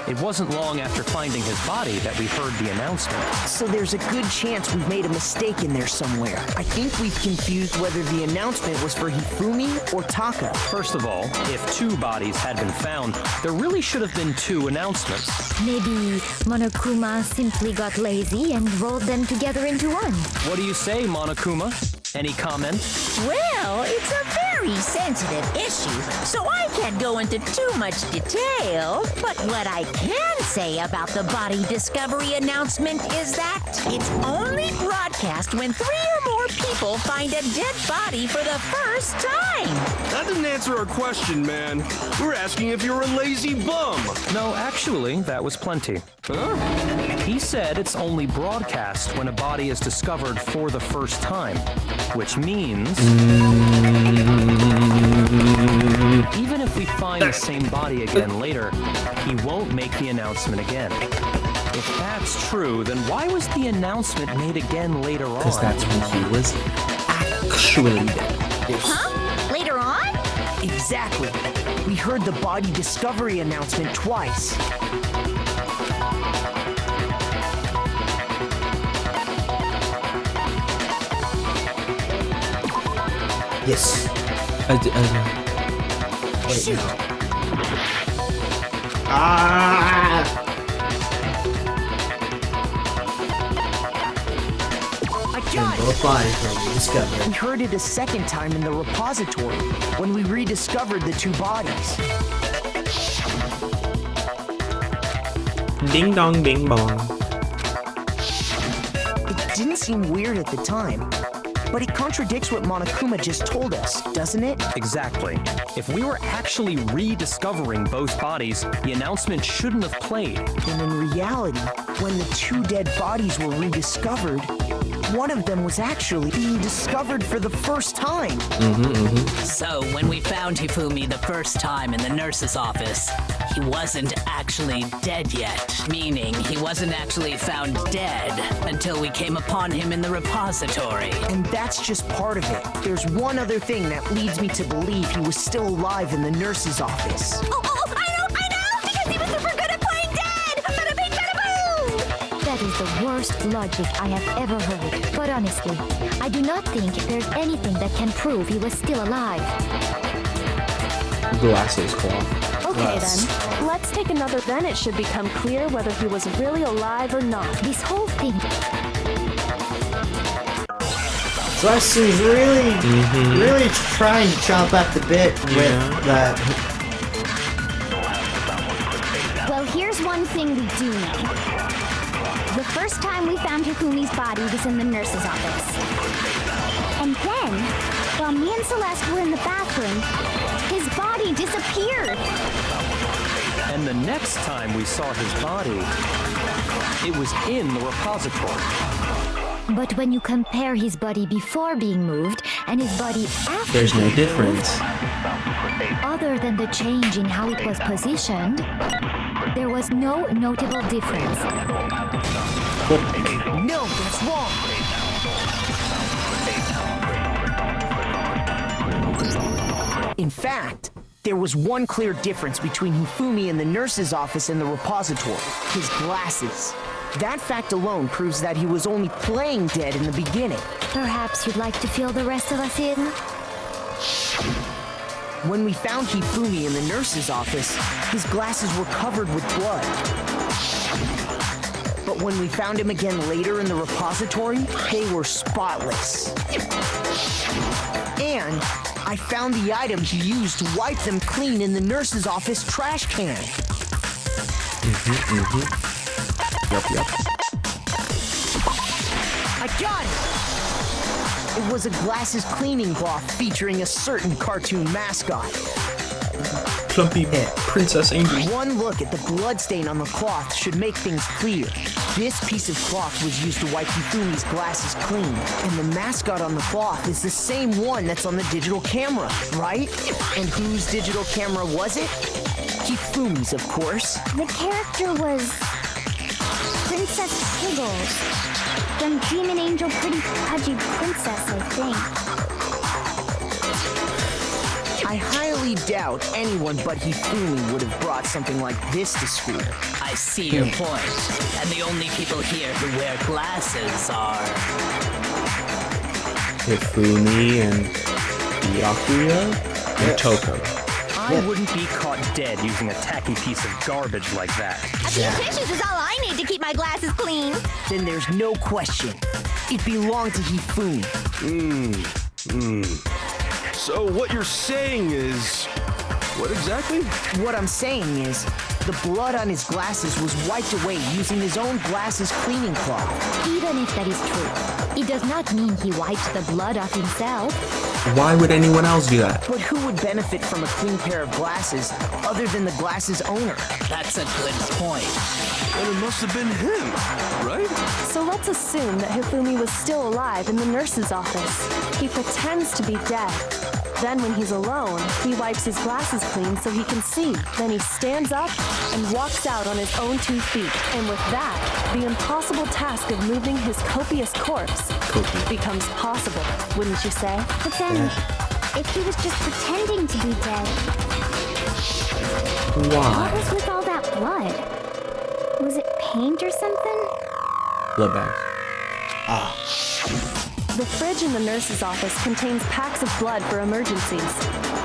It wasn't long after finding his body that we heard the announcement. So there's a good chance we've made a mistake in there somewhere. I think we've confused whether the announcement was for Hifumi or Taka. First of all, if 2 bodies had been found, there really should have been 2 announcements. Maybe Monokuma simply got lazy and rolled them together into one. What do you say, Monokuma? Any comment? Well, it's a very sensitive issue, so I can't go into too much detail. But what I can say about the body discovery announcement is that it's only broadcast when 3 or more people find a dead body for the first time. That didn't answer our question, man. We're asking if you're a lazy bum. No, actually, that was plenty. Huh? He said it's only broadcast when a body is discovered for the first time, which means even if we find the same body again later, he won't make the announcement again. If that's true, then why was the announcement made again later on? Because that's when he was actually dead. Huh? Later on? Exactly. We heard the body discovery announcement twice. Yes. Wait, Shoot. no. Ah! I got it. Both bodies were rediscovered. We heard it a second time in the repository when we rediscovered the 2 bodies. Ding dong, bing bong. It didn't seem weird at the time, but it contradicts what Monokuma just told us, doesn't it? Exactly. If we were actually rediscovering both bodies, the announcement shouldn't have played. And in reality, when the 2 dead bodies were rediscovered, one of them was actually being discovered for the first time. So, when we found Hifumi the first time in the nurse's office, he wasn't actually dead yet. Meaning, he wasn't actually found dead until we came upon him in the repository. And that's just part of it. There's one other thing that leads me to believe he was still alive in the nurse's office. Oh, I know! Because he was super good at playing dead! Bada bing, bada boom! That is the worst logic I have ever heard. But honestly, I do not think there's anything that can prove he was still alive. Glasses cloth. Okay then, let's take another. Then it should become clear whether he was really alive or not. This whole thing. So that seems really trying to chop up the bit with that. Well, here's one thing we do know. The first time we found Hifumi's body was in the nurse's office. And then, while me and Celeste were in the bathroom, his body disappeared. And the next time we saw his body, it was in the repository. But when you compare his body before being moved and his body after There's no being difference. moved, other than the change in how it was positioned, There was no notable difference. No, that's wrong. In fact, there was one clear difference between Hifumi in the nurse's office and the repository: his glasses. That fact alone proves that he was only playing dead in the beginning. Perhaps you'd like to fill the rest of us in? When we found Hifumi in the nurse's office, his glasses were covered with blood. But when we found him again later in the repository, they were spotless. And I found the item he used to wipe them clean in the nurse's office trash can. Yep. I got it! It was a glasses cleaning cloth featuring a certain cartoon mascot. Clumpy Princess Angel. One look at the bloodstain on the cloth should make things clear. This piece of cloth was used to wipe Hifumi's glasses clean, and the mascot on the cloth is the same one that's on the digital camera, right? And whose digital camera was it? Hifumi's, of course. The character was Princess Piggles from Demon Angel Pretty Pudgy Princess, I think. I highly doubt anyone but Hifumi would have brought something like this to school. I see your point. And the only people here who wear glasses are... Hifumi and Byakuya and Toko. I wouldn't be caught dead using a tacky piece of garbage like that. A few tissues is all I need to keep my glasses clean. Then there's no question. It belonged to Hifumi. So what you're saying is... what exactly? What I'm saying is, the blood on his glasses was wiped away using his own glasses cleaning cloth. Even if that is true, it does not mean he wiped the blood off himself. Why would anyone else do that? But who would benefit from a clean pair of glasses other than the glasses owner? That's a good point. And it must have been him, right? So let's assume that Hifumi was still alive in the nurse's office. He pretends to be dead. Then when he's alone, he wipes his glasses clean so he can see. Then he stands up and walks out on his own 2 feet. And with that, the impossible task of moving his copious corpse becomes possible, wouldn't you say? But then, if he was just pretending to be dead, what Why? was with all that blood? Was it paint or something? Blood bags. The fridge in the nurse's office contains packs of blood for emergencies.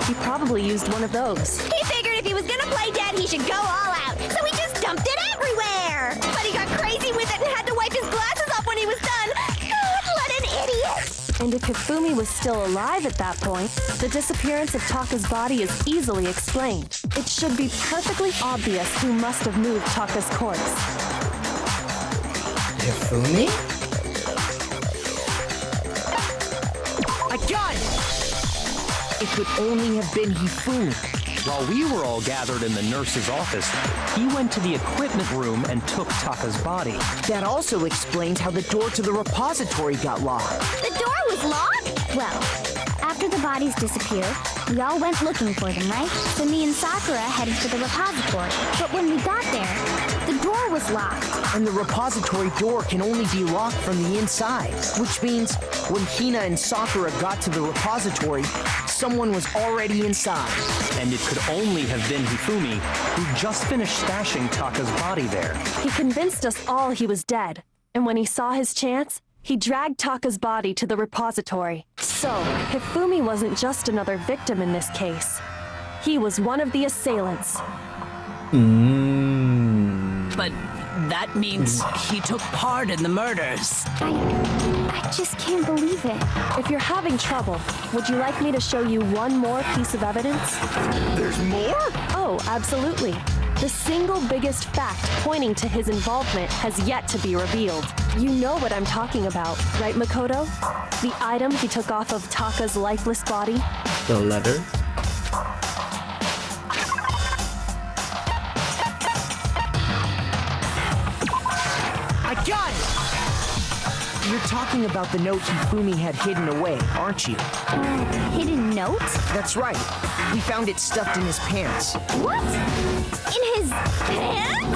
He probably used one of those. He figured if he was gonna play dead, he should go all out, so he just dumped it everywhere! But he got crazy with it and had to wipe his glasses off when he was done! God, what an idiot! And if Hifumi was still alive at that point, the disappearance of Taka's body is easily explained. It should be perfectly obvious who must have moved Taka's corpse. Hifumi? I got it! It could only have been Hifumi. While we were all gathered in the nurse's office, he went to the equipment room and took Taka's body. That also explains how the door to the repository got locked. The door was locked? Well, after the bodies disappeared, we all went looking for them, right? So me and Sakura headed for the repository. But when we got there, the door was locked. And the repository door can only be locked from the inside, which means when Hina and Sakura got to the repository, someone was already inside. And it could only have been Hifumi, who just finished stashing Taka's body there. He convinced us all he was dead, and when he saw his chance, he dragged Taka's body to the repository. So, Hifumi wasn't just another victim in this case. He was one of the assailants. But that means he took part in the murders. I just can't believe it. If you're having trouble, would you like me to show you one more piece of evidence? There's more? Oh, absolutely. The single biggest fact pointing to his involvement has yet to be revealed. You know what I'm talking about, right, Makoto? The item he took off of Taka's lifeless body? The letter? I got it! You're talking about the note Hifumi had hidden away, aren't you? Hidden note? That's right. We found it stuffed in his pants. What? In his pants?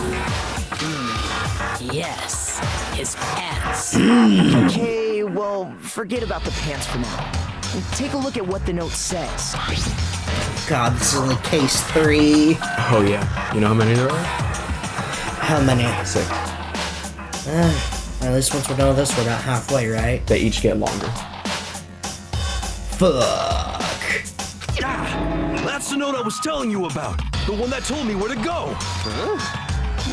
Yes, his pants. Okay, well, forget about the pants for now. Take a look at what the note says. God, this is only case 3. Oh yeah. You know how many there are? How many? 6. At least once we're done with this, we're about halfway, right? They each get longer. Fuck. Ah, that's the note I was telling you about. The one that told me where to go. Huh?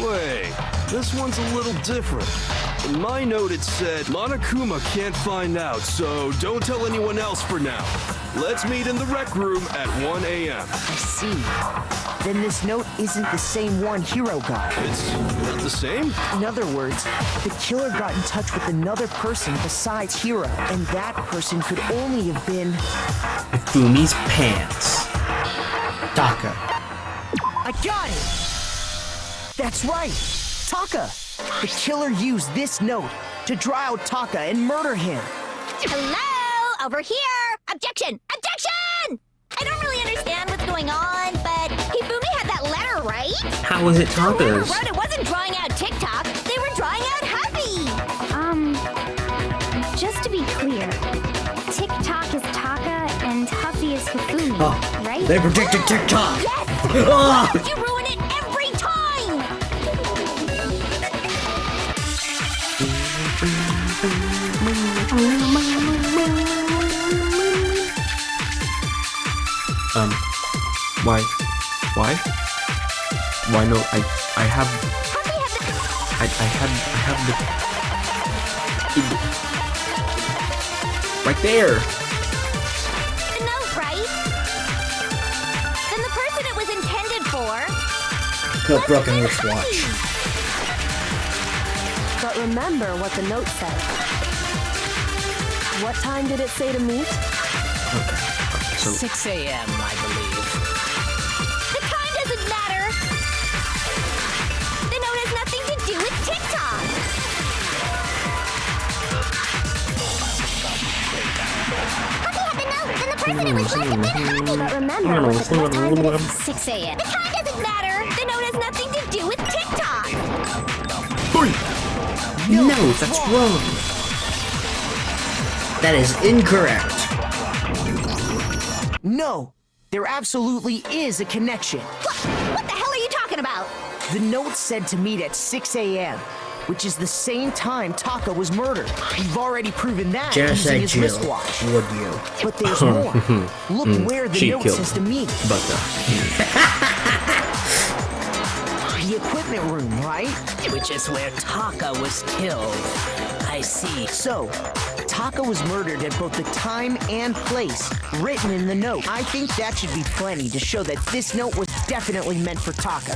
Wait, this one's a little different. In my note it said, Monokuma can't find out, so don't tell anyone else for now. Let's meet in the rec room at 1 a.m. I see. Then this note isn't the same one Hiro got. It's not the same? In other words, the killer got in touch with another person besides Hiro, and that person could only have been... Hifumi's pants. Taka. I got it! That's right! Taka! The killer used this note to draw out Taka and murder him. Hello? Over here! Objection! Objection! I don't really understand what's going on, but Hifumi had that letter, right? How was it Taka's? Wrote it wasn't drawing out TikTok. They were drawing out Huffy. Just to be clear, TikTok is Taka and Huffy is Hifumi, right? They predicted TikTok! Yes! You ruin it every time! Why? Why no, I have... I have the... Right there! The note, right? Then the person it was intended for... Kill broken wristwatch. But remember what the note said. What time did it say to meet? So 6 a.m., I believe. The time doesn't matter! The note has nothing to do with TikTok! Huffy had the note, then the person it was left had been Huffy! But remember, what time did it say? 6 a.m. The time doesn't matter! The note has nothing to do with TikTok! No, that's wrong. That is incorrect. No, there absolutely is a connection. What the hell are you talking about? The note said to meet at 6 a.m., which is the same time Taka was murdered. You've already proven that using Genocide his Jill, wristwatch. would you? But there's more. Look where the she note killed says to meet. But The equipment room, right? Which is where Taka was killed. I see. So, Taka was murdered at both the time and place written in the note. I think that should be plenty to show that this note was definitely meant for Taka.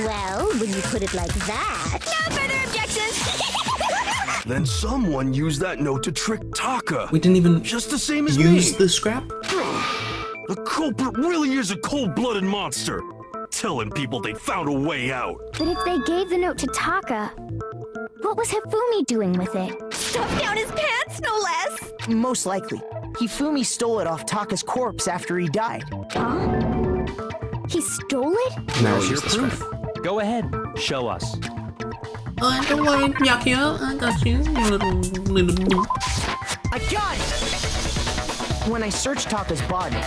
Well, when you put it like that... No further objections! Then someone used that note to trick Taka. we didn't even Just the same as use me. the scrap? The culprit really is a cold-blooded monster. Telling people they found a way out. But if they gave the note to Taka, what was Hifumi doing with it? Stuffed down his pants, no less! Most likely. Hifumi stole it off Taka's corpse after he died. Huh? He stole it? Now There's we your use the scrap. proof. Go ahead, show us. Don't worry, Yakio. I got you, little... I got it! When I searched Taka's body,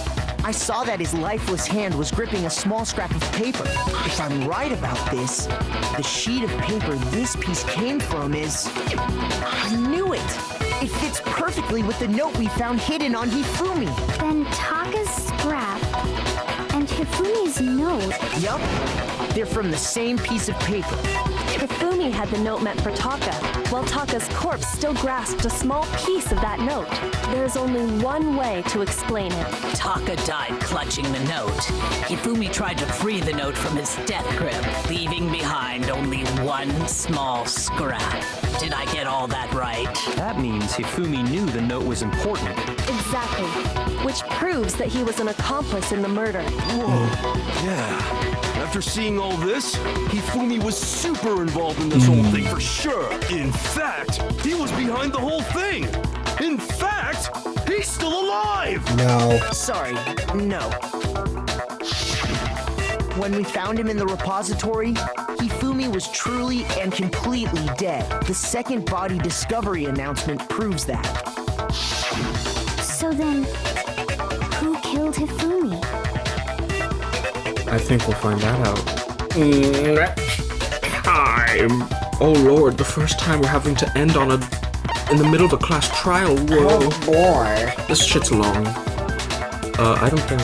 I saw that his lifeless hand was gripping a small scrap of paper. If I'm right about this, the sheet of paper this piece came from is... I knew it! It fits perfectly with the note we found hidden on Hifumi. Then Taka's scrap and Hifumi's note. Yup, they're from the same piece of paper. Hifumi had the note meant for Taka, while Taka's corpse still grasped a small piece of that note. There's only one way to explain it. Taka died clutching the note. Hifumi tried to free the note from his death grip, leaving behind only one small scrap. Did I get all that right? That means Hifumi knew the note was important. Exactly. Which proves that he was an accomplice in the murder. Whoa, yeah. After seeing all this, Hifumi was super involved in this whole thing for sure. In fact, he was behind the whole thing. In fact, he's still alive! No. Sorry, no. When we found him in the repository, Hifumi was truly and completely dead. The second body discovery announcement proves that. So then, who killed Hifumi? I think we'll find that out. Next time. Oh lord, the first time we're having to end on in the middle of a class trial. Whoa. Oh boy. This shit's long. I don't think.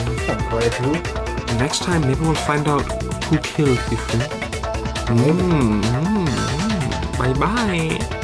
Next time, maybe we'll find out who killed Hifumi. Bye bye.